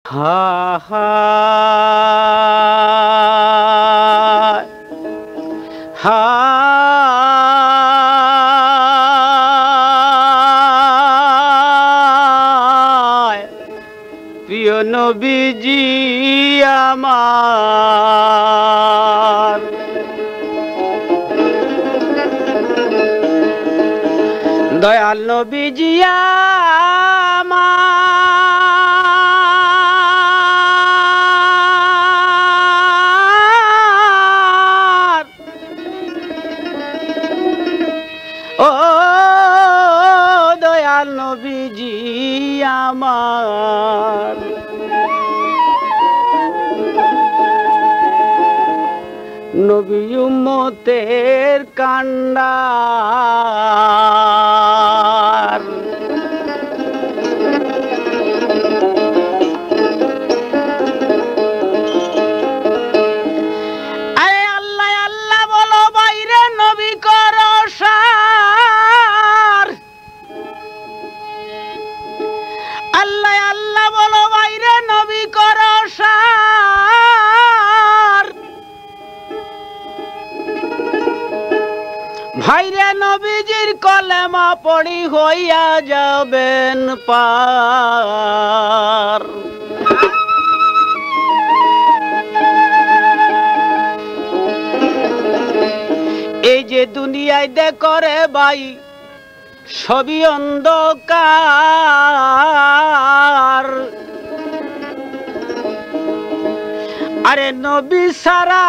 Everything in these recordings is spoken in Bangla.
হায় হায় প্রিয় নবীজি আমার দয়াল নবীজি আমার ও দয়াল নবীজি আমার নবী উম্মতের কান্ডার আরে আল্লাহ আল্লাহ বলো বাইরে নবী করো সার আল্লাহ আল্লাহ বলো বাইরে নবী করো সার ভাইরে নবীজির কলেমা পড়ি হইয়া যাবেন পার এই যে দুনিয়ায় দেখরে ভাই সবই অন্ধকার আরে নবী সারা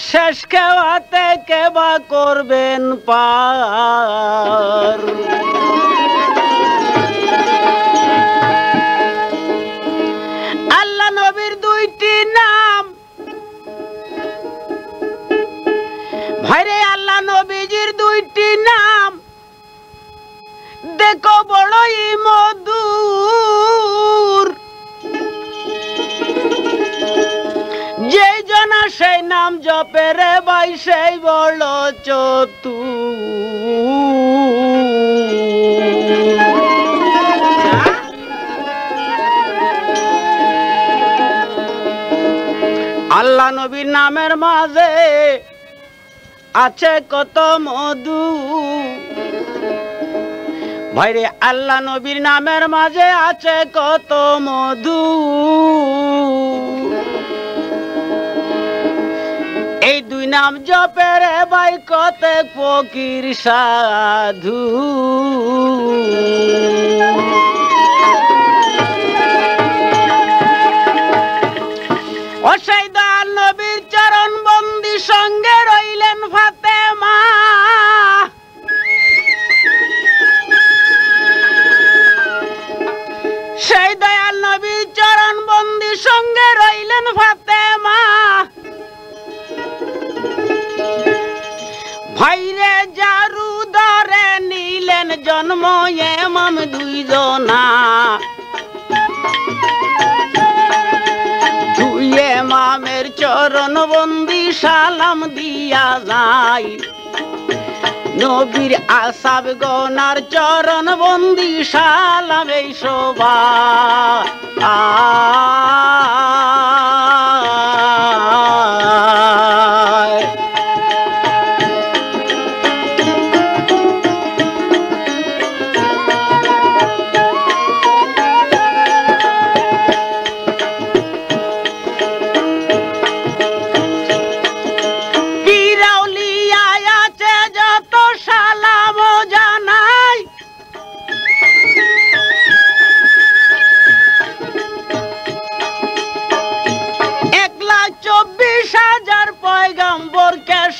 শেষ কেওয়াতে কেবা করবেন পার আল্লাহ নবীর দুইটি নাম ভাইরে আল্লাহ নবীজির দুইটি নাম দেখো বড়ই মধুর যেই জনা সেই নাম জপে রে ভাই সেই বড় চতুর আল্লাহ নবীর নামের মাঝে আছে কত মধু ভাইরে আল্লাহ নবীর নামের মাঝে আছে কত মধু এই দুই নাম জপে রে ভাই কত ফকির সাধু ও সেই দয়াল নবীর চরণ বন্দি সঙ্গে রইলেন ফাতেমা সেই দয়াল নবীর চরণ বন্দি সঙ্গে রইলেন ফাতেমা ভাইরে জারু ধরে নিলেন জন্ম এমন দুইজনা দুই এমামের চরণ বন্দি সালাম দিয়া যায় নবীর আসাব গনার চরণ বন্দি সালাম এই শোভা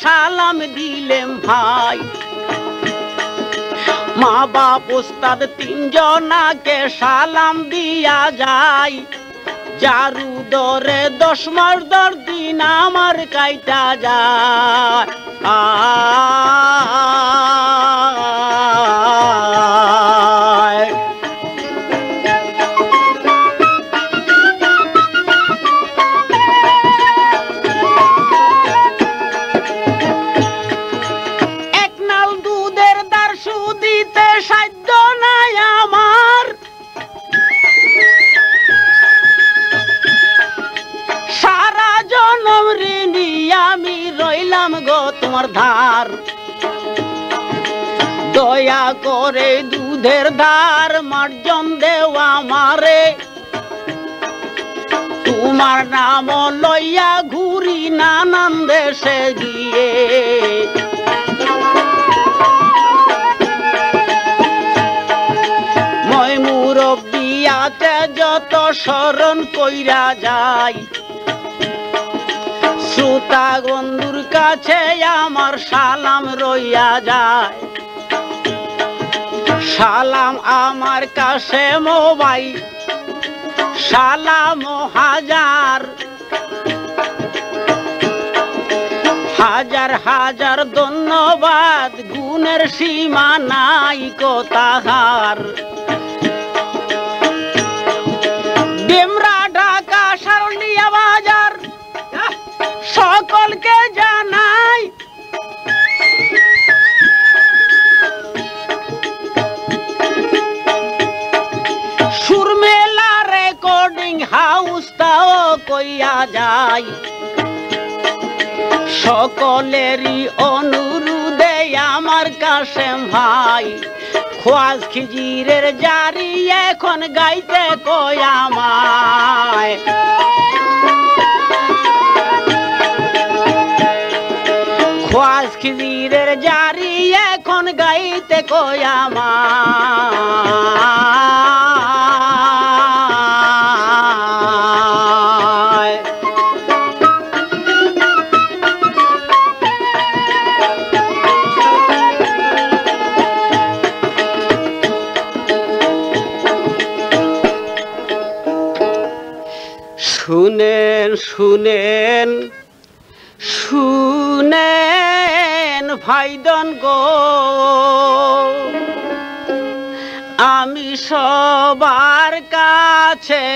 সালাম দিলেম ভাই মা বাপ উস্তাদ তিনজনাকে সালাম দিয়া যায় জারু দরে 10 মাস 10 দিন আমার কাইটা যায় লইলাম গো তোমার ধার দয়া করে দুধের ধার মার্জন দেওয়া আমারে তোমার নাম লইয়া ঘুরি নানান দেশে গিয়ে মই মুরব্বিয়াতে যত স্মরণ কইরা যাই শ্রোতা বন্ধুর কাছে আমার সালাম রইয়া যায় সালাম আমার কাছে মোবাই সালাম হাজার হাজার হাজার ধন্যবাদ গুণের সীমা নাই কোথাকার ডেমরা ঢাকা সারুলিয়া বাজার সকলকে জানাই সুরমেলা রেকর্ডিং হাউস তাও কইয়া যাই সকলেরই অনুরোধে আমার কাছে ভাই খোয়াজ খিজিরের জারি এখন গাইতে কয় আমায় খোয়াজ খিজিরের জারি এখন গাইতে কয় আমায় শুনেন শুনেন শুনেন ভাইদন গো আমি সবার কাছে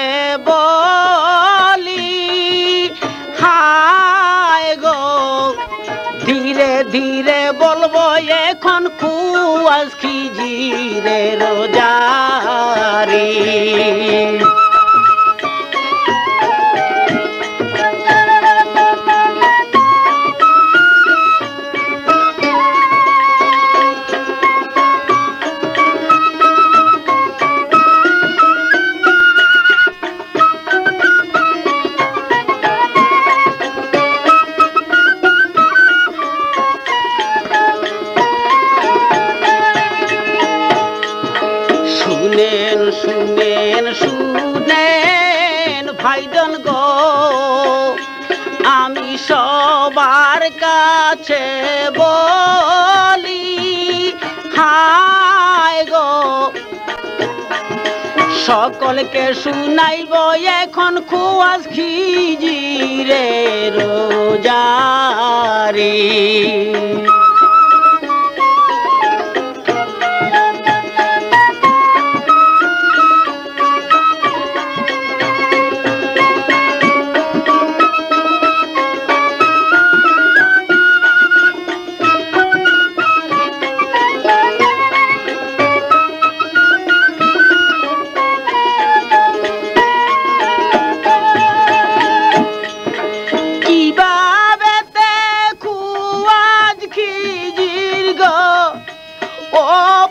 বলি হায় গো ধীরে ধীরে বলবো এখন খোয়াজ খিজিরের জারি শুনেন শুনেন শুনেন ভাইদন গো আমি সবার কাছে বলি হায় গো সকলকে শুনাইব এখন খোয়াজ খিজিরের জারি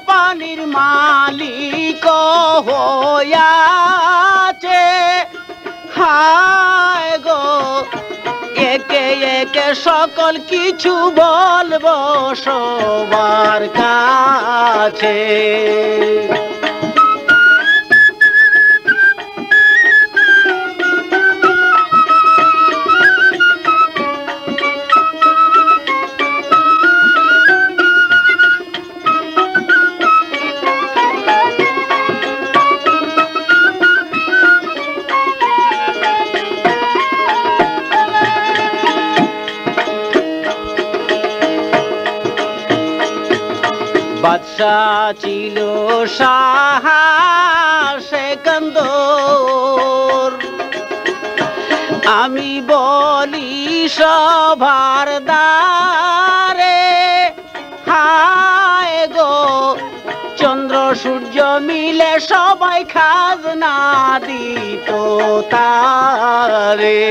পানির মালিক হইয়াছে হায় গো একে একে সকল কিছু বলবো সবার কাছে বাদশাহ ছিল শাহ সেকন্দর আমি বলি সবার দ্বারে হায় গো চন্দ্র সূর্য মিলে সবাই খাজনা দিত তারে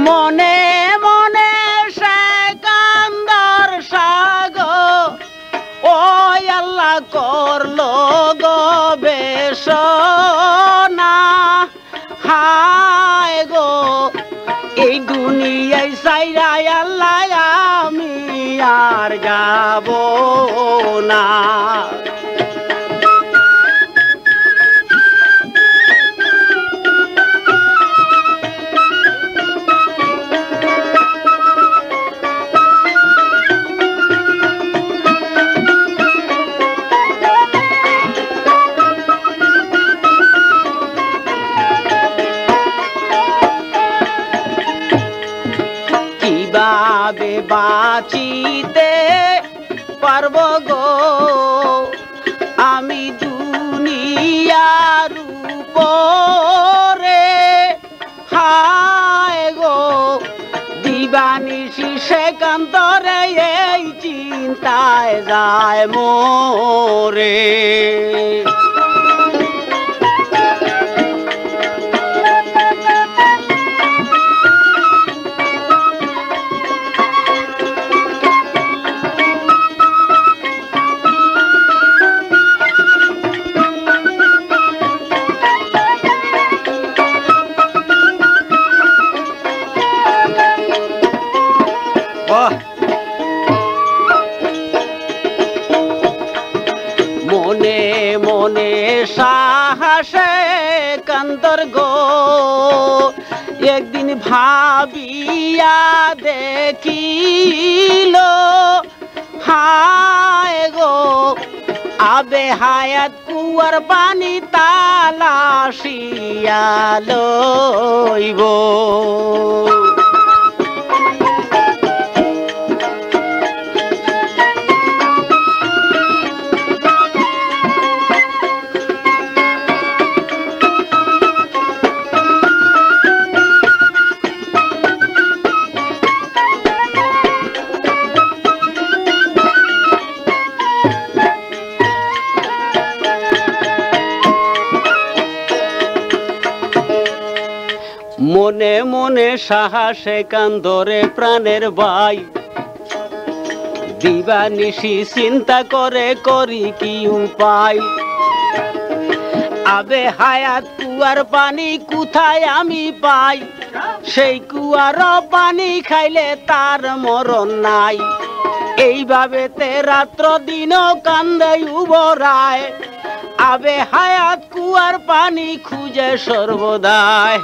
মনে মনে সেকান্দর সাগো ও আল্লাহ করলো গবেষণা হায় গো এই দুনিয়ায় সাইরা আল্লাহ আমি আর যাব না। কিভাবে বাঁচিতে পারব গো আমি দুনিয়ার উপরে হায় গো দিবানিশি সেকান্তরে এই চিন্তায় যায় মোরে। মনে মনে সাহসে কান্তর গো একদিন ভাবিয়া দেখিল হায় গো আবে হায়াত কুয়ার পানি তালাশিয়া লইব। মনে মনে সাহসে কান্দরে প্রাণের ভাই দিবানিশি চিন্তা করে করি কি উপায় আবে হায়াত কুয়ার পানি কোথায় আমি পাই সেই কুয়ার পানি খাইলে তার মরণ নাই এইভাবে তে রাত্র দিন কান্দে উবরায় আবে হায়াত কুয়ার পানি খুঁজে সর্বদাই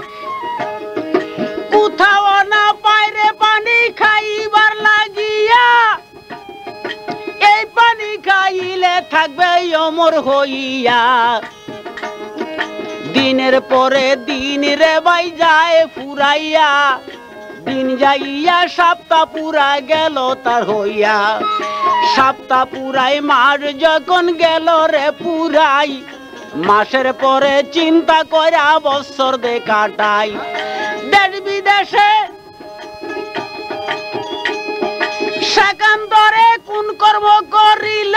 কোথাও না পাইরে পানি খাইবার লাগিয়া এই পানি খাইলে থাকবে অমর হইয়া দিনের পরে দিন রে ভাই যায় ফুরাইয়া দিন যাইয়া সপ্তাহ পুরা গেল তার হইয়া সপ্তাহ পুরাই মাস যখন গেল রে পুরাই মাসের পরে চিন্তা কইরা বছর দে কাটাই দেশ বিদেশে সেকান্তরে কোন কর্ম করিল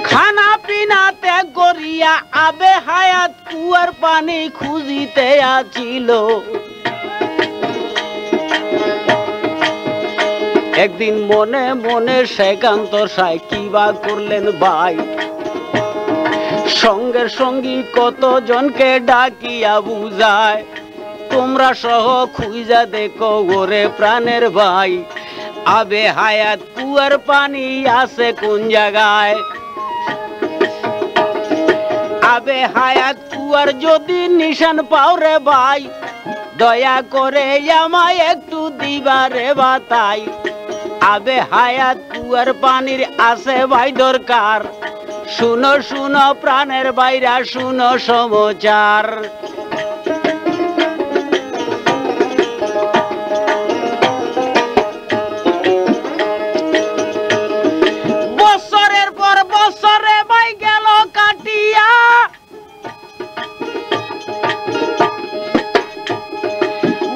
খানা পিনা ত্যাগ করিয়া আবে হায়াত কুয়ার পানি খুঁজিতে আছিল। একদিন মনে মনে সেকান্তর সাই কিবা করলেন ভাই সঙ্গের সঙ্গী কতজনকে ডাকিয়া বুঝায় তোমরা সহ খুঁজা দেখো ওরে প্রাণের ভাই আবে হায়াত কুয়ার পানি আছে কোন জায়গায় আবে হায়াত কুয়ার যদি নিশান পাও রে ভাই দয়া করে আমায় একটু দিবারে বাতাই আবে হায়াত কুয়ার পানির আছে ভাই দরকার শুনো শুনো প্রাণের বাইরা শুনো সমাচার বছরের পর বছরে ভাই গেল কাটিয়া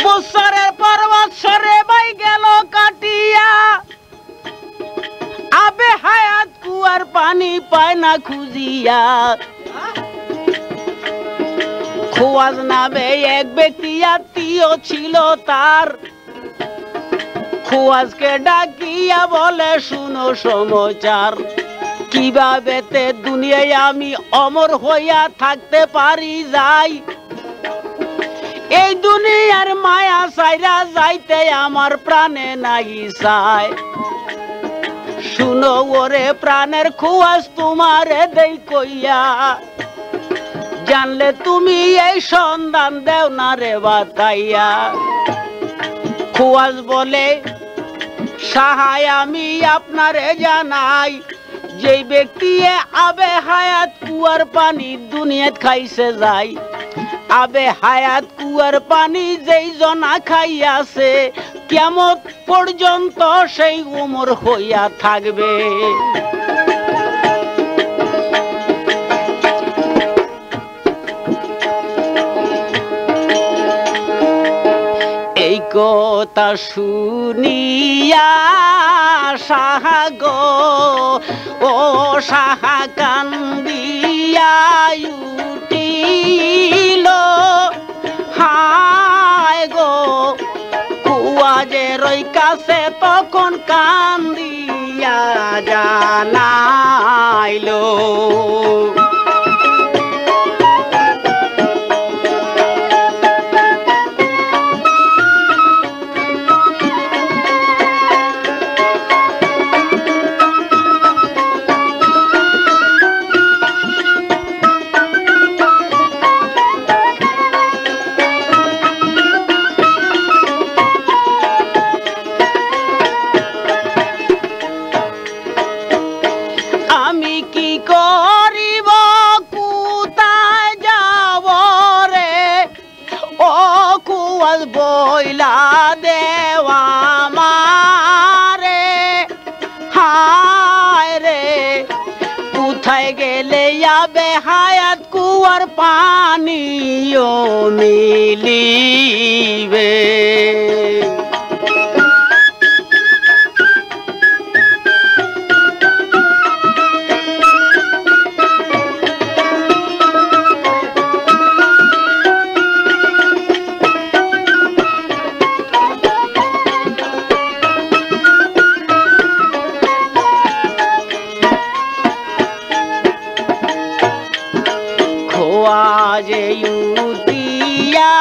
বছরের পর বছরে ভাই গেল কাটিয়া আবে হায়াত কুয়ার পানি পায় না খুঁজিয়া খোয়াজ নামে এক ব্যক্তি আত্মীয় ছিল তার। খোয়াজকে ডাকিয়া বলে শুনো সমাচার, কিভাবে তে দুনিয়ায় আমি অমর হইয়া থাকতে পারি যাই। এই দুনিয়ার মায়া সাইরা যাইতে আমার প্রাণে নাই চায়। শুনো ওরে প্রাণের খোয়াজ তোমারে দেই কইয়া, জানলে তুমি এই সন্ধান দেও না রে বাতাইয়া। খোয়াজ বলে সাহায় আমি আপনারে জানাই, যেই ব্যক্তি আবে হায়াত কুয়ার পানি দুনিয়াত খাইছে যায়। আবে হায়াত কুয়ার পানি যেই জনা খাইয়াছে, কিয়ামত পর্যন্ত সেই উমর হইয়া থাকবে। এই কথা শুনিয়া সাহা গো ও সাহা কান্দিয়া উঠিল। হায় গো কুয়াজের ওই কাছে তখন কান্দিয়া জানাইল। আমি কি করিব কোথায় যাব রে, ও কুয়াজ বইলা দেওয়া মারে। হায় রে কোথায় গেলে যাবে হায়াত কুয়ার পানিও মিলিবে। খোয়াজে উঠিয়া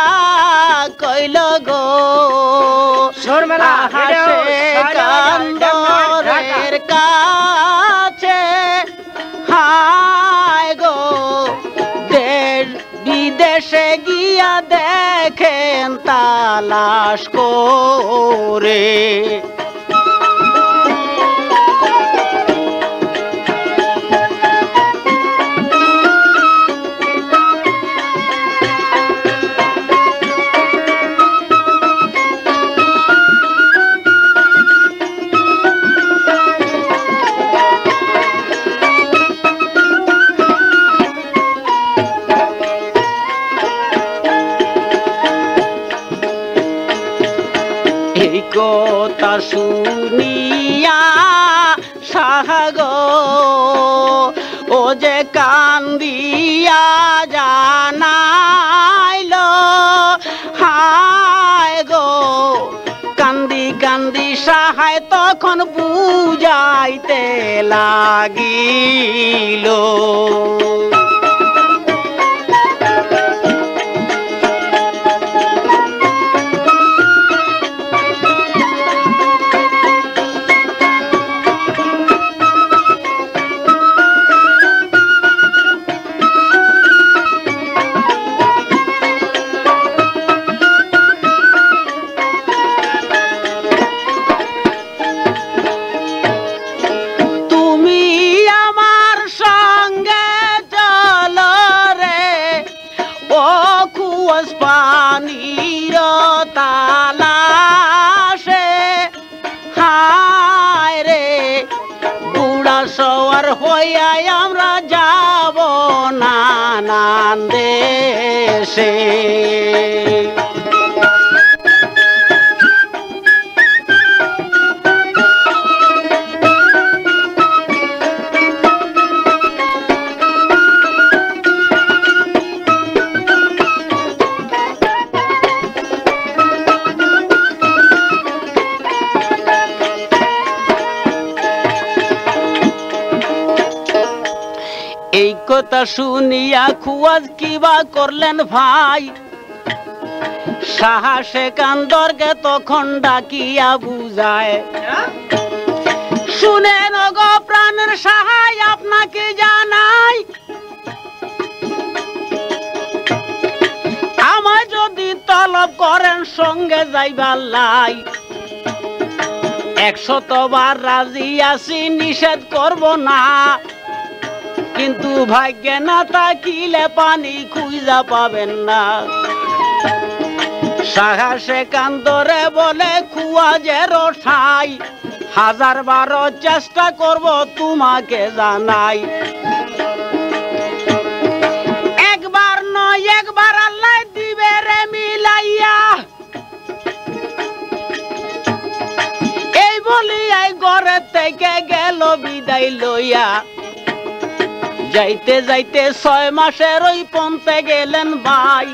কইল গো হাসে কান্দরের কাছে। হায় গো দেশ বিদেশে গিয়া দেখেন তালাশ করে। এই কথা শুনিয়া সাহা গো ও যে কান্দিয়া জানাইল। হায় গো কান্দি কান্দি সাহায় তখন বুঝাইতে লাগিল। পানির তালাশে হায় রে বুড়া সওয়ার হইয়া আমরা যাব নানান দেশে। কথা শুনিয়া খুয়াজ কিবা করলেন ভাই সাহা সেকান্দরকে তখন ডাকিয়া বুঝায় শুনেন গো প্রাণের সাহায় আপনাকে জানাই আমায় যদি তলব করেন সঙ্গে যাইবার লাই 100 বার রাজি আছি নিষেধ করব না কিন্তু ভাগ্যে না থাকিলে পানি খুঁজা পাবেন না সাহা সেকান্দরে বলে খুয়াজের ঠাই 1000 বার চেষ্টা করব তোমাকে জানাই একবার নয় একবার আল্লাহ দিবে রে মিলাইয়া এই বলিয়াই ঘরে থেকে গেল বিদায় লইয়া যাইতে যাইতে 6 মাসের ওই পন্থে গেলেন ভাই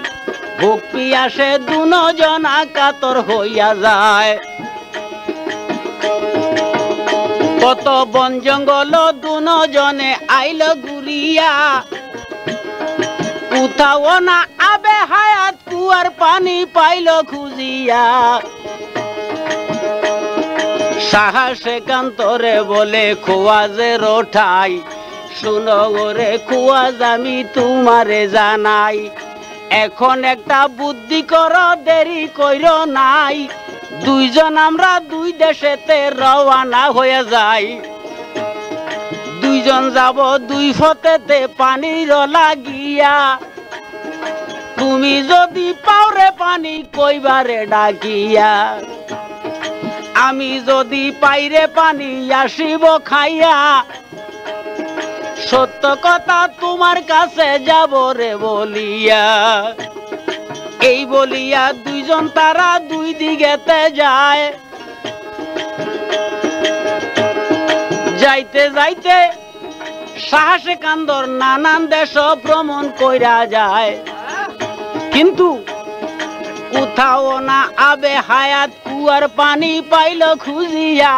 ভোগ পিয়াসে দুজনা কাতর হইয়া যায় কত বন জঙ্গল দুজনে আইল ঘুরিয়া কোথাও না আবে হায়াত কুয়ার পানি পাইল খুঁজিয়া সাহা সেকান্তরে বলে খুয়াজের ঠাই শুনো রে খুয়াজ আমি তোমারে জানাই এখন একটা বুদ্ধি করো দেরি কইরো নাই দুইজন আমরা দুই দেশেতে রওনা হয়ে যাই দুইজন যাব দুই ফতেতে পানির লাগিয়া তুমি যদি পাওরে পানি কইবারে ডাকিয়া আমি যদি পাইরে পানি আসিব খাইয়া সত্য কথা তোমার কাছে যাব রে বলিয়া এই বলিয়া দুইজন তারা দুই দিকেতে যায় যাইতে যাইতে সাহা সেকান্দর নানান দেশ ভ্রমণ কইরা যায় কিন্তু কোথাও না আবে হায়াত কুয়ার পানি পাইল খুঁজিয়া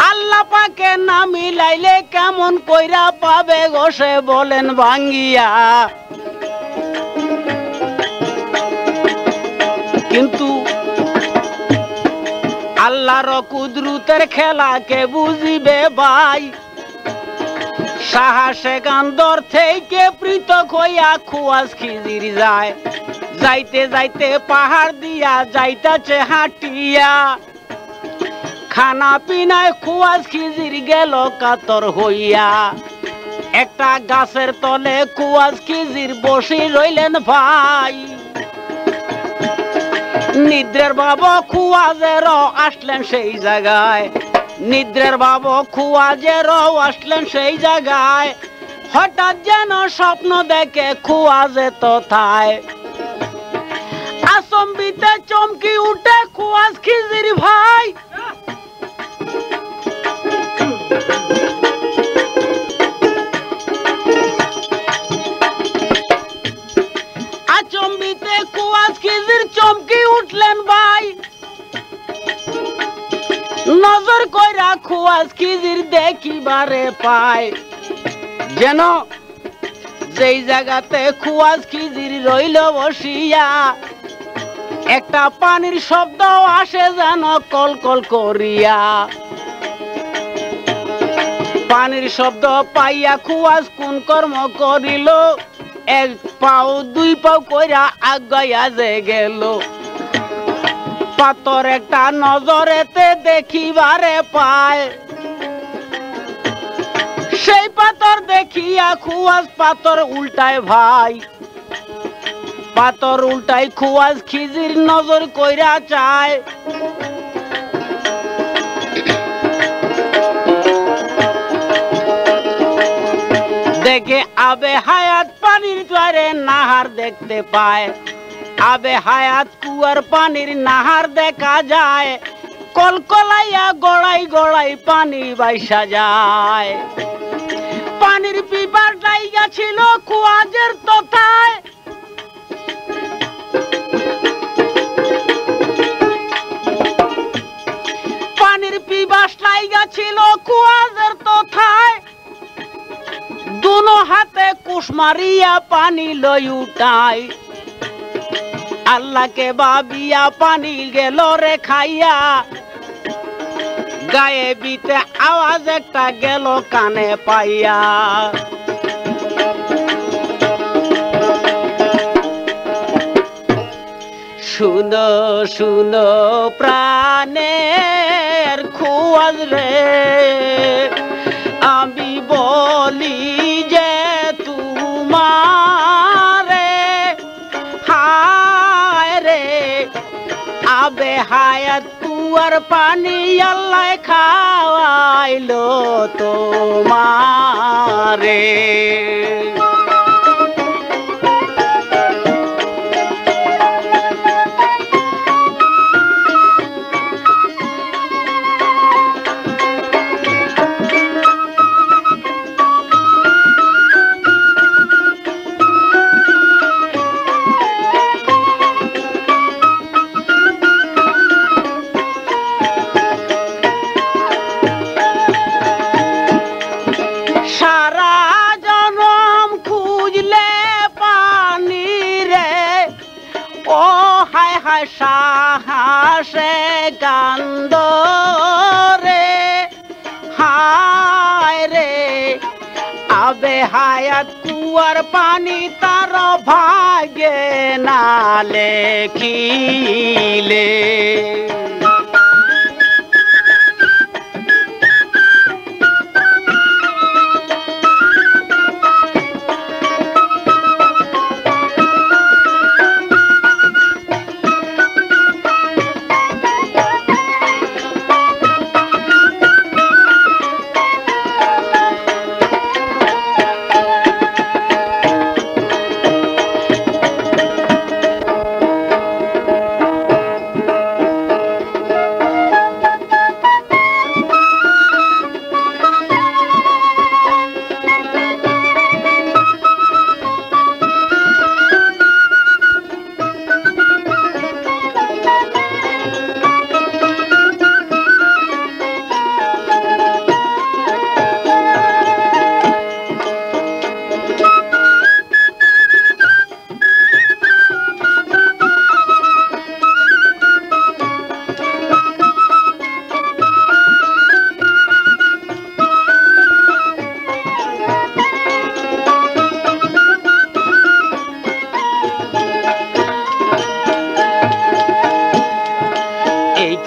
আল্লাহ পাকে না মিলাইলে কেমন কইরা পাবে গোসে বলেন ভাঙ্গিয়া কিন্তু আল্লাহর কুদরতের খেলা কে বুঝিবে ভাই সাহা সেকান্দর থেকে পৃথক হইয়া খুয়াজ খিজির যায় যাইতে যাইতে পাহাড় দিয়া যাইতাছে হাঁটিয়া খানা পিনায় খুয়াজ খিজির গেল কাতর হইয়া একটা গাছের তলে খুয়াজ খিজির বসে রইলেন ভাই নিদ্রের বাবা খুয়াজেরও আসলেন সেই জায়গায় নিদ্রের বাবা খুয়াজেরও আসলেন সেই জায়গায় হঠাৎ যেন স্বপ্ন দেখে খুয়াজে তথায় আচম্বিতে চমকি উঠে খুয়াজ খিজির ভাই আচম্বিতে খুয়াজ খিজির চমকি উঠলেন ভাই নজর কইরা খুয়াজ খিজির দেখিবারে পায় যেন যেই জায়গাতে খুয়াজ খিজির রইল বসিয়া একটা পানির শব্দ আসে যেন কল কল করিয়া পানির শব্দ পাইয়া খুয়াজ কোন কর্ম করিল এক পাও দুই পাও কইরা আগাইয়া যে গেল পাথর একটা নজরেতে দেখিবারে পায় সেই পাথর দেখিয়া খুয়াজ পাথর উল্টায় ভাই পাথর উল্টায় খুয়াজ খিজির নজর কইরা চায় দেখে আবে হায়াত পানির দ্বারে নাহার দেখতে পায় আবে হায়াত কুয়ার পানির নাহার দেখা যায় কলকলাইয়া গড়াই গড়াই পানি বাইসা যায় পানির পিপার জায়গা ছিল খুয়াজের তথায় পানির পিপাস জায়গা ছিল খুয়াজের তথায় মারিয়া পানি লই উঠাই আল্লাহকে ভাবিয়া পানি গেল রে খাইয়া গায়ে বিতে আওয়াজ একটা গেল কানে পাইয়া শুনো শুনো প্রাণের খোঁজ রে আমি বলি যে তোমারে হায় রে আবে হায়াত কুয়ার পানি আল্লাহ খাওয়াইলো তোমারে সাহাসে কান্দ রে হায় রে আবে হায়াত কুয়ার পানি তার ভাগ্যে না লেখিলে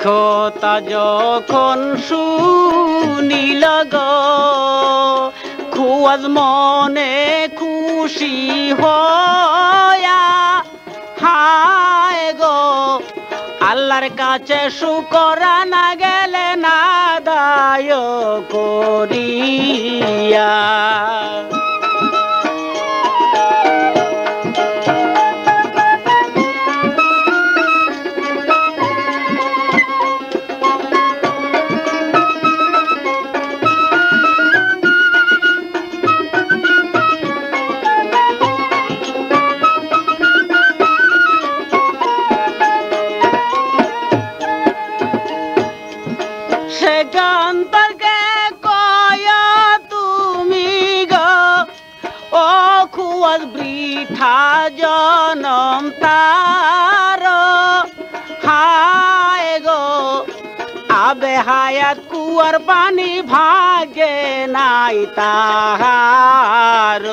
কথা যখন শুনিল গো খুয়াজ মনে খুশি হয়া হায় গো আল্লাহর কাছে শুকরা না গেলে না দায় করিয়া বৃথা জনম তার হায় গো আবে হায়াত কুয়ার পানি ভাগে নাই তাহার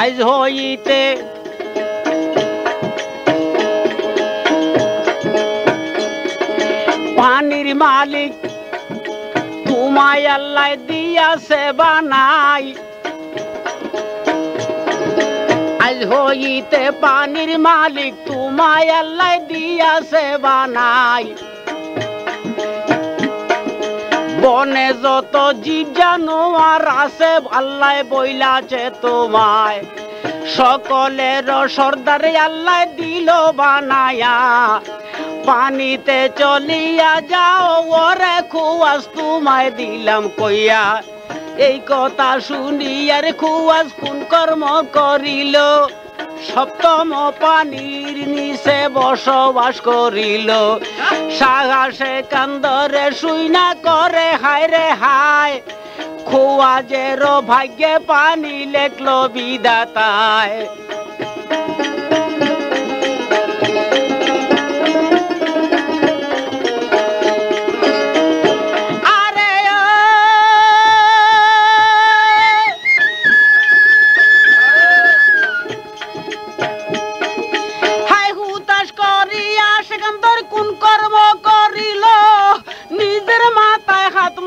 আজ হইতে পানির মালিক তোমায় আল্লাহ দিয়াছে বানাই আজ হইতে পানির মালিক তোমায় আল্লাহ দিয়াছে বানাই বনে যত জীব জানোয়ার আছে আল্লাহ বইলাছে তোমায় সকলের সর্দার আল্লাহ দিল বানায়া পানিতে চলিয়া যাও ওরে খুয়াস তোমায় দিলাম কইয়া এই কথা শুনিয়ার খুয়াস কোন কর্ম করিল সপ্তম পানির নিচে বসবাস করিল সাহসে কান্দরে শুইনা করে হায় রে হায় খুয়াজের ভাগ্যে পানি লেখলো বিধাতায়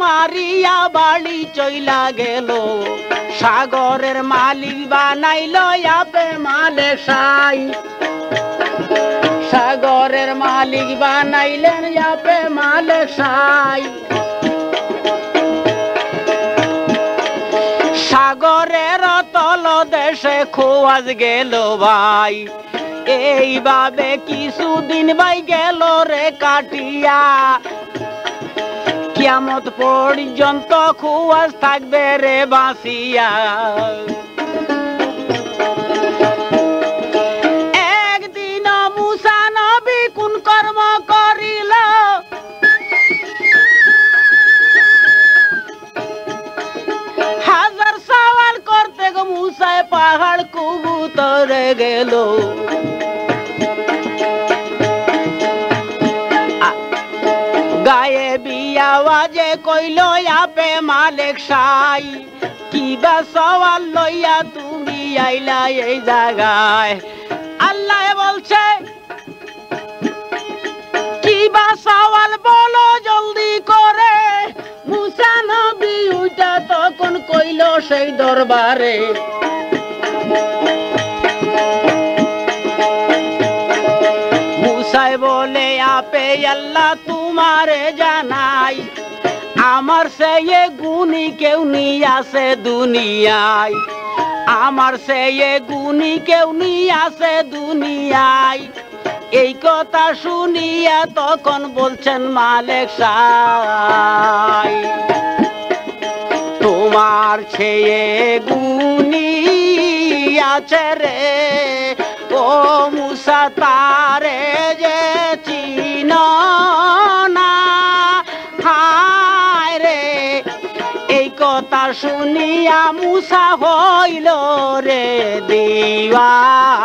মারিয়া বাড়ি চইলা গেল সাগরের মালিক বানাইল আপে মালিক সাই সাগরের মালিক বানাইলেন আপে মালিক সাই সাগরের তল দেশে খোয়াজ গেল ভাই এইভাবে কিছুদিন ভাই গেল রে কাটিয়া কিয়ামত পর্যন্ত খুয়াজ থাকবে রে বাঁচিয়া একদিন মুসা নবী কোন কর্ম করিল হাজার সওয়াল করতে গো মুসায় পাহাড় কবুতরে গেল গায়ে বিয়াওয়াজে কইল আপে মালিক সাই কিবা সওয়াল লইয়া তুমি আইলা এই জায়গায় আল্লাহ বলছে কিবা সওয়াল বলো জলদি করে মুসা নবী উঠা তখন কইল সেই দরবারে মুসাই বলে আপে আল্লাহ তোমারে জানাই আমার সে গুণী কেউ নি আছে দুনিয়ায় আমার সে গুণী কেউ নি আছে দুনিয়ায় এই কথা শুনিয়া তখন বলছেন মালিক সাই তোমার ছেয়ে গুণী আছে রে ও মুসা তারে যে চিন না হায় রে এই কথা শুনিয়া মুসা হইল রে দিওয়ানা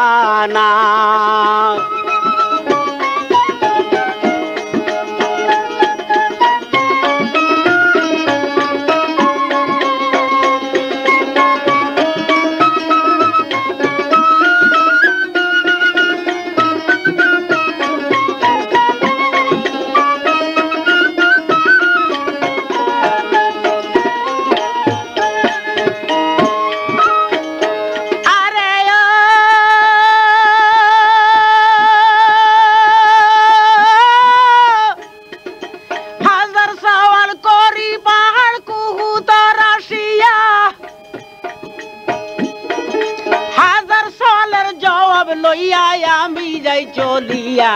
আমি যাই চলিয়া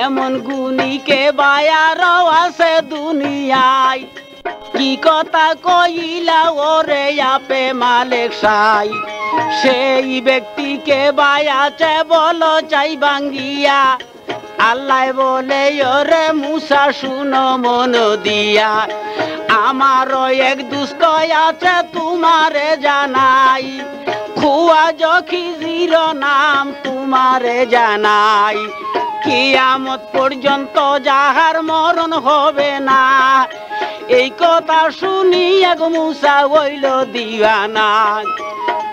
এমন গুণীকে বায়ার আছে দুনিয়ায় কি কথা কইলা ওরে আপে মালিক সাই সেই ব্যক্তিকে বায়াছে বলো চাই ভাঙ্গিয়া আল্লাহ বলে ওরে মুসা শুনো মন দিয়া আমারও এক দুস্থ আছে তোমারে জানাই খুয়াজ খিজির নাম তোমারে জানাই কিয়ামত পর্যন্ত যাহার মরণ হবে না এই কথা শুনি এক মুসা হইল দিওয়ানা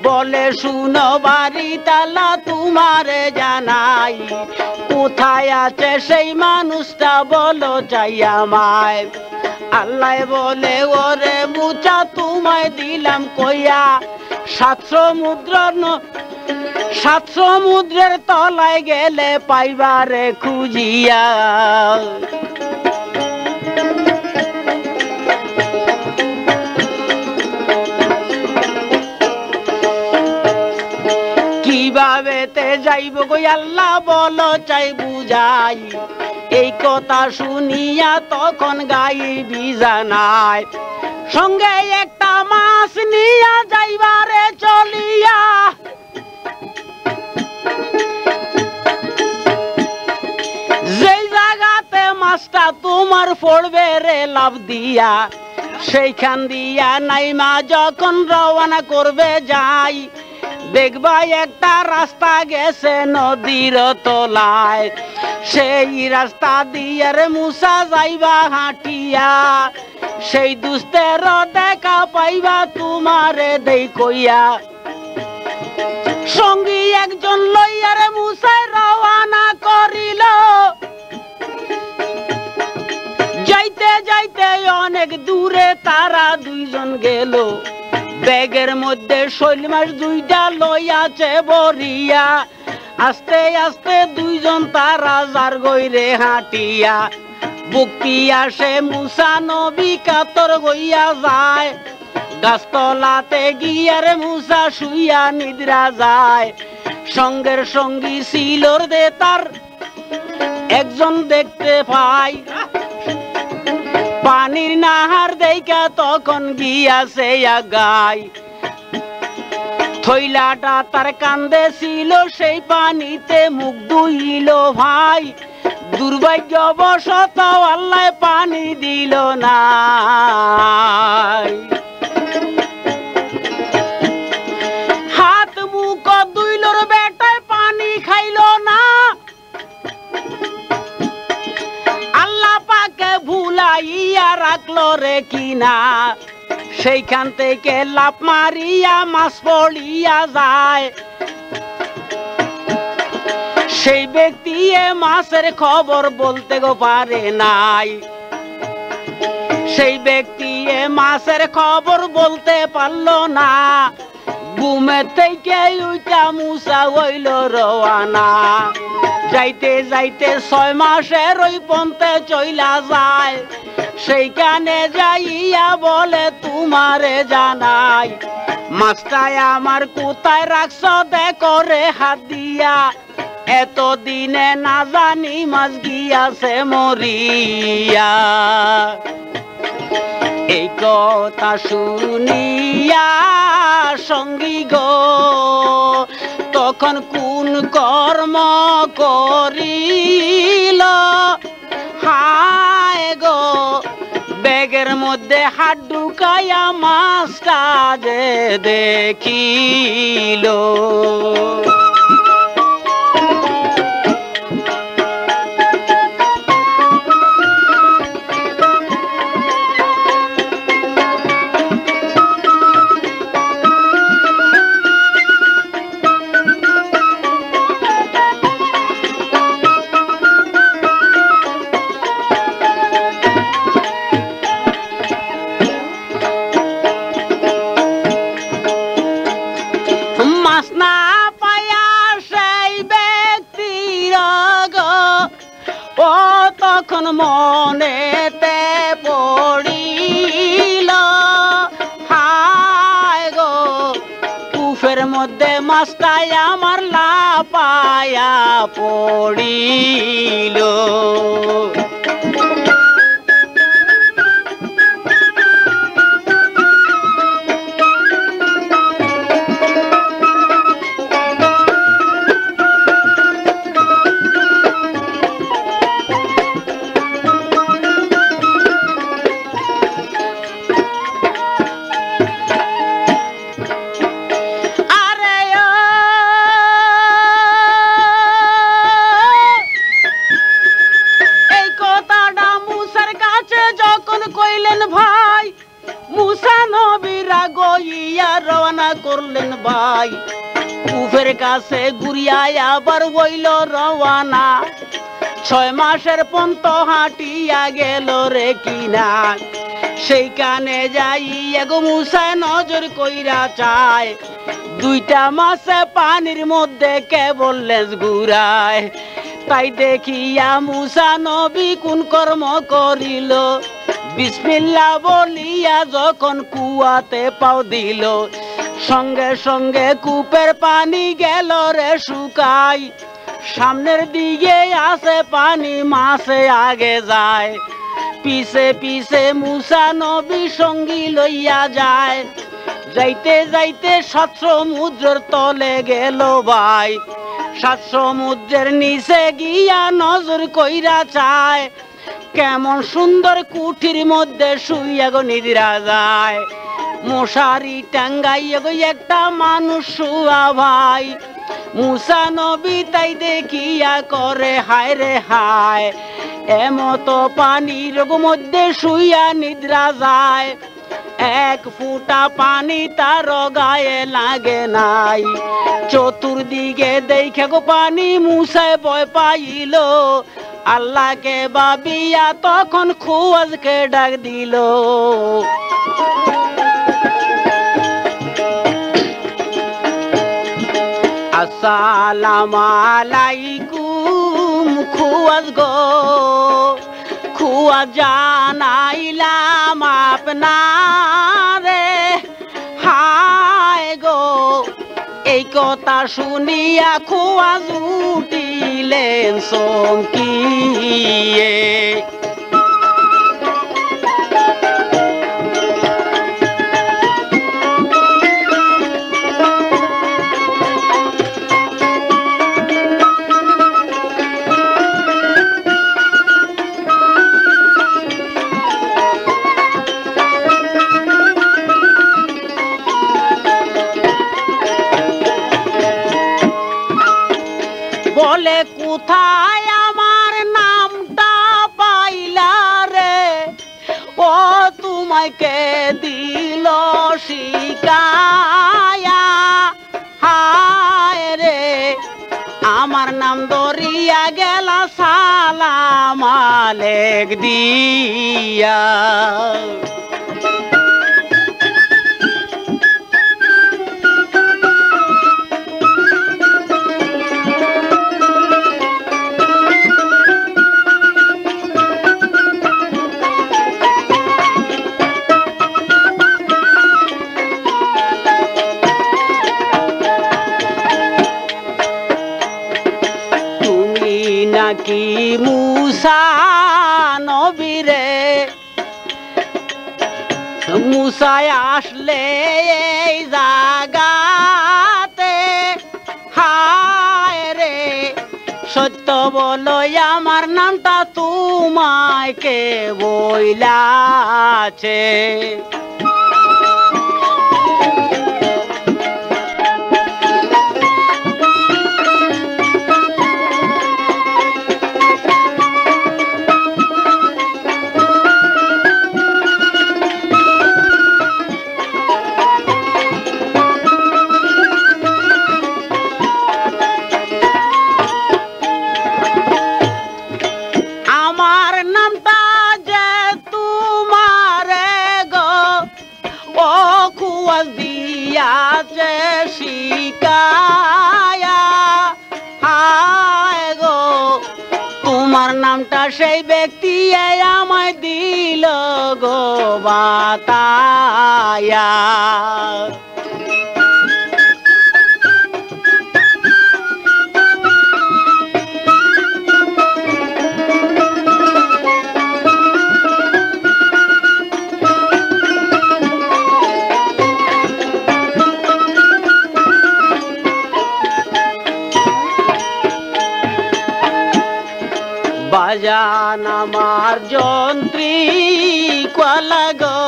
বলে শুনো বাড়ি তালা তোমারে জানাই কোথায় আছে সেই মানুষটা বলো চাই আমায় আল্লাহ বলে ওরে মুচা তোমায় দিলাম কইয়া সাত সমুদ্রের তলায় গেলে পাইবারে খুঁজিয়া যাইব গো আল্লাহ বলো চাই বুঝাই এই কথা শুনিয়া তখন গায়ে বিজানায় সঙ্গে একটা মাছ নিয়া যাইবারে চলিয়া যেই জায়গাতে মাছটা তোমার পড়বে রে লাভ দিয়া সেইখান দিয়া নাইমা যখন রওনা করবে যাই দেখবা একটা রাস্তা গেছে নদীর তলায় সেই রাস্তা দিয়ে রে মুসা যাইবা হাঁটিয়া সেই দুস্তের দেখা পাইবা তোমারে দেই কইয়া সঙ্গী একজন লইয়া রে মুসাই রওনা করিল যাইতে যাইতে অনেক দূরে তারা দুইজন গেল ব্যাগের মধ্যে শৈল মাছ দুইটা লইয়াছে বরিয়া আস্তে আস্তে দুইজন তারা যার গইরে হাঁটিয়া বুকটি আসে মুসা নবী কাতর গইয়া যায় গাছতলাতে গিয়ার মুসা শুইয়া নিদ্রা যায় সঙ্গের সঙ্গী ছিলর দে তার একজন দেখতে পাই পানির নাহার দেখা তখন গিয়াছে গাই থইলাটা তার কান্দে ছিল সেই পানিতে মুখ ধুইল ভাই দুর্ভাগ্যবশত আল্লাহ পানি দিল না হাত মুখ দুইলর বেটায় পানি খাইল না আল্লাহ পাকে ভুলাইয়া রাখলো রে কিনা সেইখান থেকে লাফ মারিয়া মাছ পড়িয়া যায় সেই ব্যক্তি মাছের খবর বলতে গো পারে নাই সেই ব্যক্তি মাছের খবর বলতে পারলো না ঘুমে থেকে উইটা মুসা হইল রওয়ানা যাইতে যাইতে 6 মাসের ওই পন্থে চইলা যায় সেইখানে যাইয়া বলে তোমারে জানাই মাছটাই আমার কোথায় রাখছ দেখো রে হাত দিয়া এতদিনে না জানি মাছ গিয়াছে মরিয়া এই কথা শুনিয়া সঙ্গী গো তখন কোন কর্ম করিল হায় গো ব্যাগের মধ্যে হাত ঢুকাইয়া মাছটা যে দেখিল তখন মনেতে পড়িল হায় গো কুফের মধ্যে মাছটাই আমার লাপায়া পড়িল করলেন ভাই কুফের কাছে ঘুরিয়া আবার হইল রওয়ানা 6 মাসের পন্ত হাঁটিয়া গেল রে কিনা সেইখানে যাইয়া গো মুসা নজর কইরা চায় দুইটা মাছে পানির মধ্যে কেবল লেজ ঘুরায় তাই দেখিয়া মুসা নবী কোন কর্ম করিল বিসমিল্লাহ বলিয়া যখন কুয়াতে পাও দিল সঙ্গে সঙ্গে কূপের পানি গেল রে শুকাই, সামনের দিকে আসে পানি মাছে আগে যায়, পিছে পিছে মুসা নবী সঙ্গী লইয়া যায়। যাইতে যাইতে সাত সমুদ্রের তলে গেল ভাই, সাত সমুদ্রের নিচে গিয়া নজর কইরা চায়, কেমন সুন্দর কুঠির মধ্যে শুইয়া গো নিদ্রা যায়। মশারি টাঙ্গাইয়া গো একটা মানুষ শুয়া ভাই, মুসা নবী তাই দেখিয়া করে হায় রে হায়, এমত পানির মধ্যে শুইয়া নিদ্রা যায়, এক ফুটা পানি তার গায়ে লাগে নাই। চতুর্দিকে দেখে গো পানি মুসায় ভয় পাইল, আল্লাহকে ভাবিয়া তখন খুয়াজকে ডাক দিল। আসসালামু আলাইকুম খুয়াজ গো, খুয়া জানাইলাম আপনারে, হায় গো এই কথা শুনিয়া খুয়াজ উঠিলেন চমকিয়ে। বলে কোথায় আমার নামটা পাইলা রে, ও তোমাকে দিল শিকায়া, হায় রে আমার নাম দরিয়া গেলা সালাম আলেক দিয়া। নাকি মুসা নবীরে, মুসায় আসলে এই জাগাতে, হায় রে সত্য বলো আমার নামটা তোমায় কে বইলাছে। আমার নামটা যে তোমারে গো, ও খুয়াজ দিয়াছে শিকায়া, হায় গো তোমার নামটা সেই ব্যক্তি আমায় দিল গো বাতায়া। বাজান আমার যন্ত্রী কলা গো,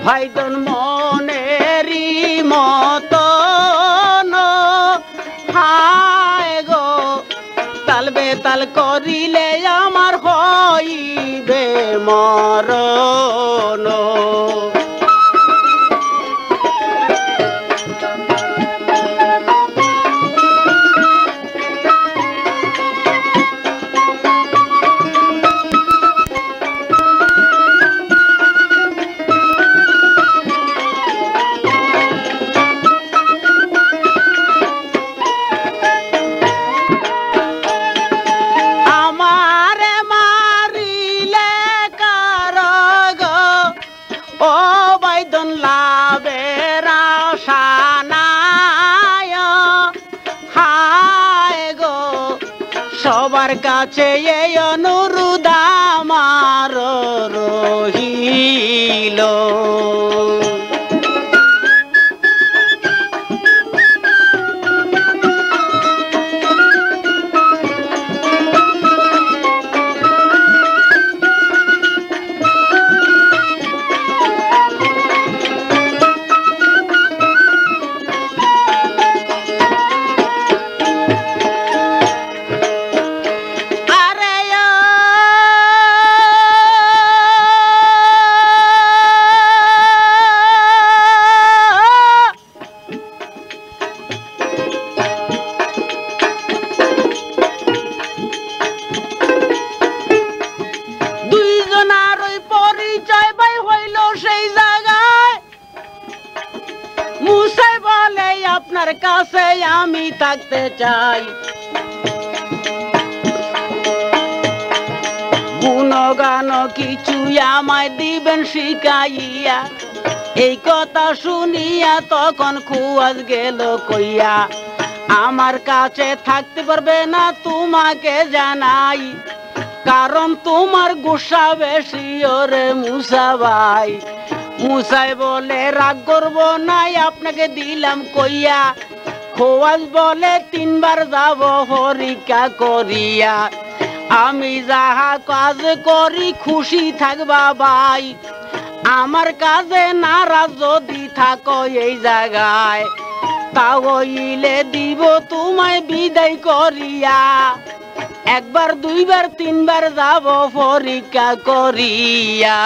ভাইদন মনেরই মতন, হায় গো তাল বেতাল করিলে আমার হইবে মরণ। আমারে মারিলে কারো অনুরোধ আমার রহিল। আপনার কাছে আমি থাকতে চাই, গুণগান কিছু আমায় দিবেন শিখাইয়া। এই কথা শুনিয়া তখন খুয়াজ গেল কইয়া, আমার কাছে থাকতে পারবে না তোমাকে জানাই, কারণ তোমার গুসা বেশি ওরে মুসা ভাই। মুসাই বলে রাগ করবো নাই, আপনাকে দিলাম কইয়া। খোয়াজ বলে 3 বার যাব পরীক্ষা করিয়া, আমি যাহা কাজ করি খুশি থাকবা ভাই। আমার কাজে নারাজ যদি থাকো এই জায়গায়, তাহলে দিব তোমায় বিদায় করিয়া। 1 বার 2 বার 3 বার যাব পরীক্ষা করিয়া।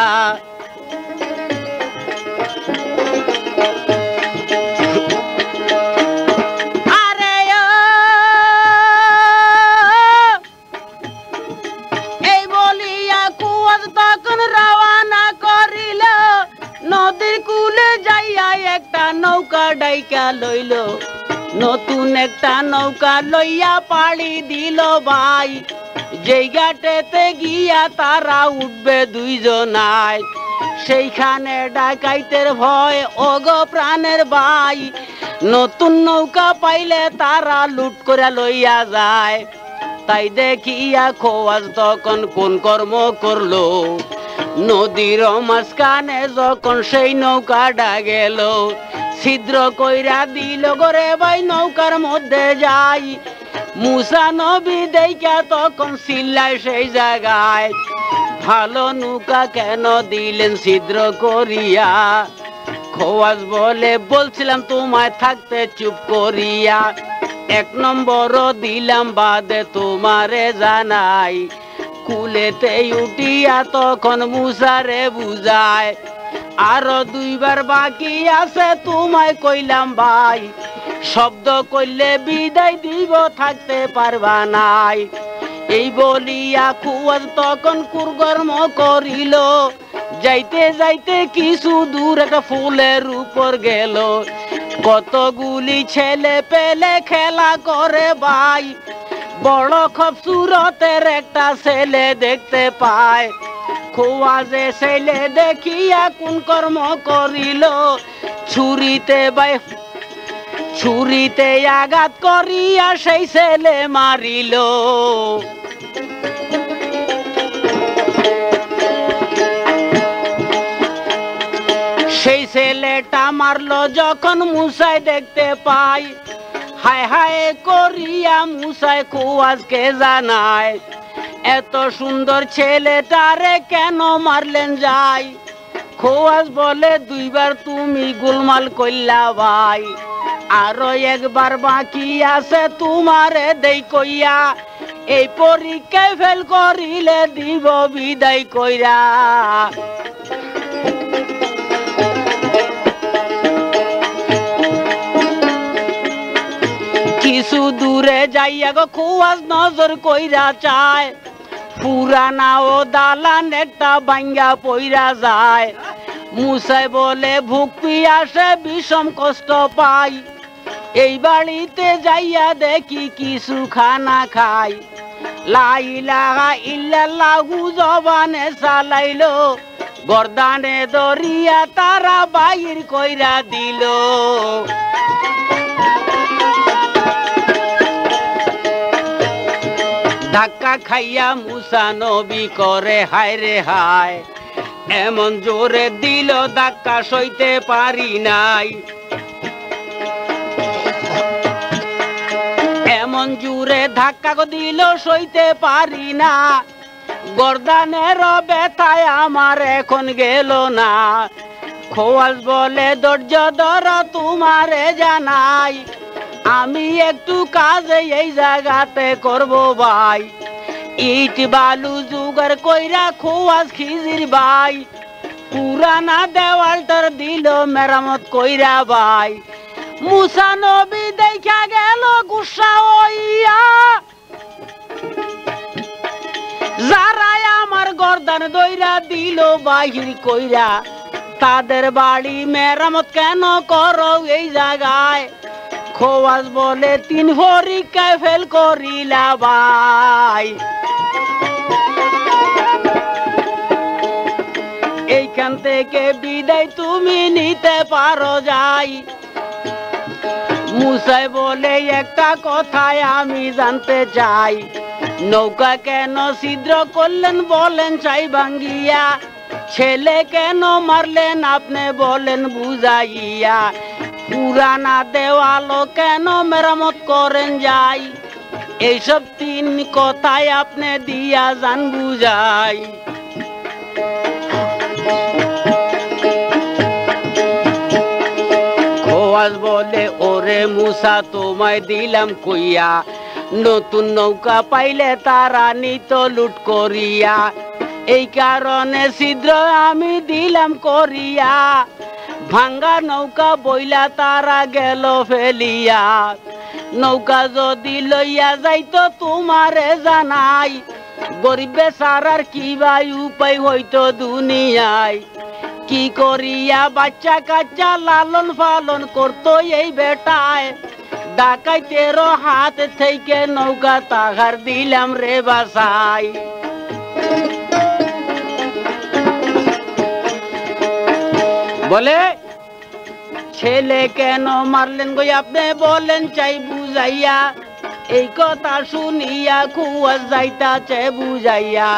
নদীর কূলে যাইয়া একটা নৌকা ডাইকা লইল, নতুন একটা নৌকা লইয়া পাড়ি দিল ভাই। যেই ঘাটেতে গিয়া তারা উঠবে 2 জনায়, সেইখানে ডাকাইতের ভয় ওগো প্রাণের ভাই। নতুন নৌকা পাইলে তারা লুট করে লইয়া যায়। তাই দেখিয়া খোয়াজ তখন কোন কর্ম করলো, নদীর মাঝখানে যখন সেই নৌকাটা গেল, ছিদ্র কইরা দিল গরে ভাই নৌকার মধ্যে যাই। মুসা নবী দেইখা তখন চিল্লায় সেই জায়গায়, ভালো নৌকা কেন দিলেন ছিদ্র করিয়া। খোয়াজ বলে বলছিলাম তোমায় থাকতে চুপ করিয়া, 1 নম্বর দিলাম বাদে তোমারে জানাই। কুলেতে উঠিয়া তখন মুসারে বুঝায়, আরো 2 বার বাকি আছে তোমায় কইলাম ভাই, শব্দ কইলে বিদায় দিব থাকতে পারবা নাই। এই বলিয়া খোয়াজ তখন কুকর্ম করিল, যাইতে যাইতে কিছু দূর একটা ফুলের উপর গেল। কতগুলি ছেলে পেলে খেলা করে ভাই, বড় খুবসুরতের একটা ছেলে দেখতে পায়। খোয়াজে ছেলে দেখিয়া কোন কর্ম করিল, ছুরিতে আঘাত করিয়া সেই ছেলে মারিল। সেই ছেলেটা মারলো যখন মুসাই দেখতে পাই, হায় হায় করিয়া মুসাই খোয়াজকে জানায়, এত সুন্দর ছেলেটারে কেন মারলেন যাই। খোয়াজ বলে 2 বার তুমি গোলমাল কইলা ভাই, আরো 1 বার বাকি আছে তোমারে দেই কইয়া। এই পরীক্ষায় ফেল করিলে দিব বিদায় কইরা। কিছু দূরে যাইয়া গো খোয়াজ নজর কইরা চায়, পুরানা ও দালান একটা ভাঙ্গা পইরা যায়। মুসাই বলে ভুক পিয়াসে বিষম কষ্ট পাই, এই বাড়িতে যাইয়া দেখি কিছু খানা খাই। লা ইলাহা ইল্লাল্লাহু জবানে চালাইলো, গর্দানে দরিয়া তারা বাইর কইরা দিল। ধাক্কা খাইয়া মুসা নবী করে হায় রে হায়, এমন জোরে দিল ধাক্কা সইতে পারি নাই। এমন জোরে ধাক্কা দিল সইতে পারি না, গর্দানের ব্যথায় আমার এখন গেল না। খোয়াজ বলে ধৈর্য ধর তোমারে জানাই, আমি একটু কাজে এই জায়গাতে করব ভাই। ইট বালু জুগার কইরা খোয়াজ খিজির ভাই, পুরানা দেওয়ালটার দিল মেরামত কইরা ভাই। মুসা নবী দেখা গেল গুসা হইয়া, যারাই আমার গর্দান দইরা দিল বাহির কইরা, তাদের বাড়ি মেরামত কেন করো এই জায়গায়? খোয়াজ বলে 3 পরীক্ষায় ফেল করিলা ভাই। এইখান থেকে বিদায় তুমি নিতে পারো যাই। মুসাই বলে একটা কথায় আমি জানতে চাই, নৌকা কেন ছিদ্র করলেন বলেন চাই ভাঙ্গিয়া, ছেলে কেন মারলেন আপনি বলেন বুঝাইয়া, পুরানা দেওয়ালো কেন মেরামত করেন যাই, এইসব 3 কথায় আপনি দিয়া যান বুঝাই। খোয়াজ বলে ওরে মুসা তোমায় দিলাম কইয়া, নতুন নৌকা পাইলে তারা নিত লুট করিয়া, এই কারণে ছিদ্র আমি দিলাম করিয়া, ভাঙ্গা নৌকা বইলা তারা গেল ফেলিয়া। নৌকা যদি লইয়া যাইতো তোমারে জানাই, গরিব বেচারার কি ভাই উপায় হইতো দুনিয়ায়। কি করিয়া বাচ্চা কাচ্চা লালন পালন করতো এই বেটায়, ডাকাইতেরও হাত থেকে নৌকা তাহার দিলাম রে বাসাই। বলে ছেলে কেন মারলেন গো আপনি বলেন চাই বুঝাইয়া, এই কথা শুনিয়া খুয়াজ যাইতাছে বুঝাইয়া।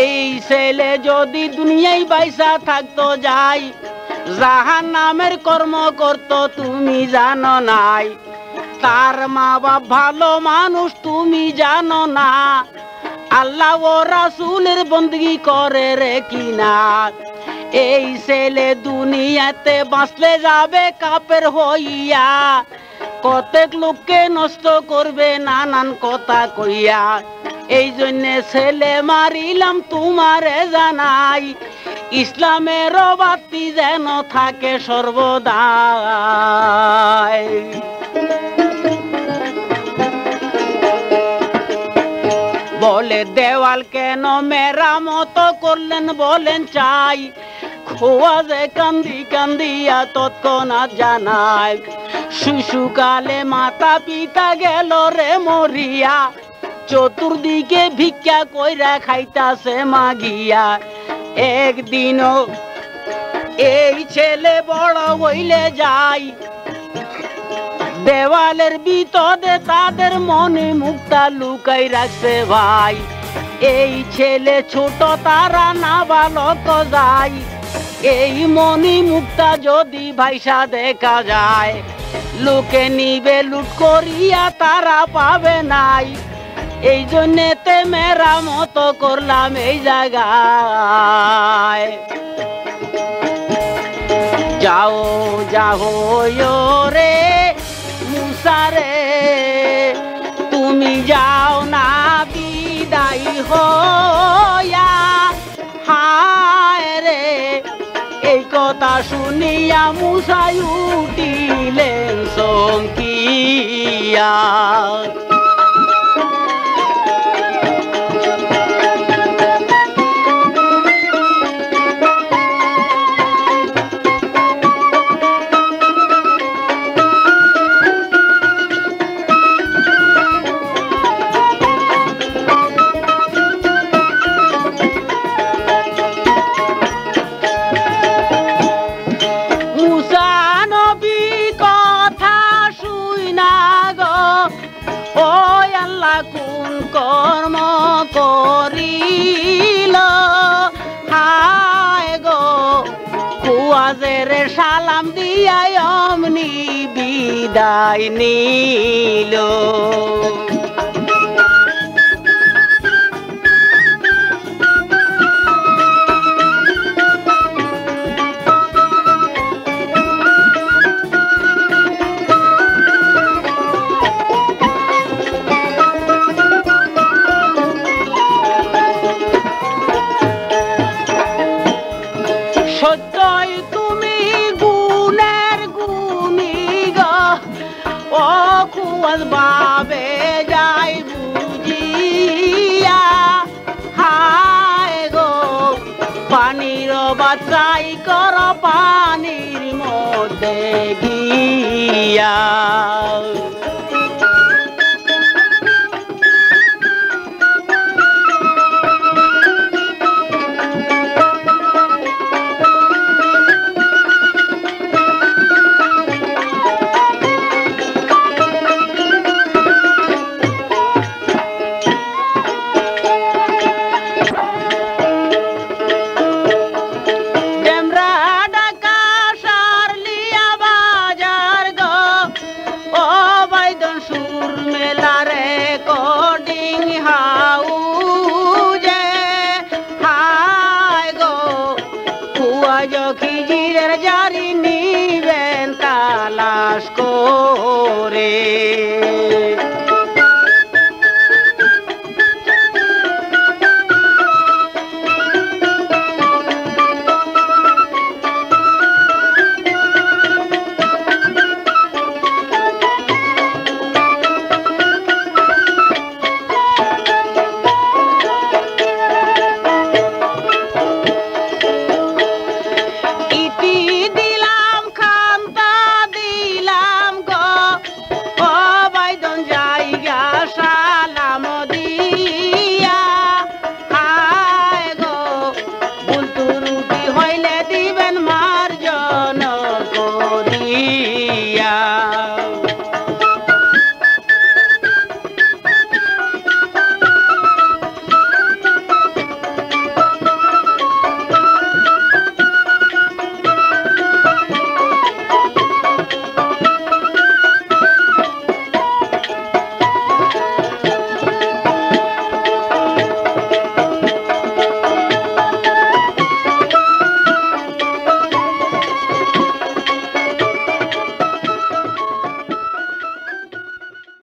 এই ছেলে যদি দুনিয়ায় বাইসা থাকতো যাই, জাহান্নামের কর্ম করতো তুমি জানো নাই, তার মা বাপ ভালো মানুষ তুমি জানো না, আল্লাহ ও রাসূলের বন্দগি করে রে কিনা। এই ছেলে দুনিয়াতে বাঁচলে যাবে কাপের হইয়া, কতেক লোককে নষ্ট করবে নানান কথা কইয়া, এই জন্য ছেলে মারিলাম তোমারে জানাই, ইসলামের বাতি যেন থাকে সর্বদাই। বলে দেওয়াল কেন মেরামত করলেন বলেন চাই, খোয়াজে কান্দি কান্দিয়া তৎক্ষণাৎ জানায়, শিশুকালে মাতা পিতা গেল রে মরিয়া, চতুর্দিকে ভিক্ষা কইরা খাইতাছে মাগিয়া। একদিনও এই ছেলে বড় হইলে যায়, দেওয়ালের ভিতরে তাদের মনে মুক্তা লুকাই রাখছে ভাই। এই ছেলে ছোট তারা না বালক যায়, এই মনি মুক্তা যদি ভাইসা দেখা যায়, লোকে নিবে লুট করিয়া তারা পাবে নাই। এই জন্যেতে মেরামত করলাম এই জায়গায়। যাও যাও রে মুসা রে, তুমি যাও না বিদায় হইয়া, হায় রে। এই কথা শুনিয়া মুসা উঠিলেন চমকিয়া। বিদায় নিল। সত্যই তুমি গুণের গুণী গো, অকুয়াল ভাবে যাই বুঝিয়া। হায় গো পানির বাচ্চাই কর পানির মধ্যে গিয়া।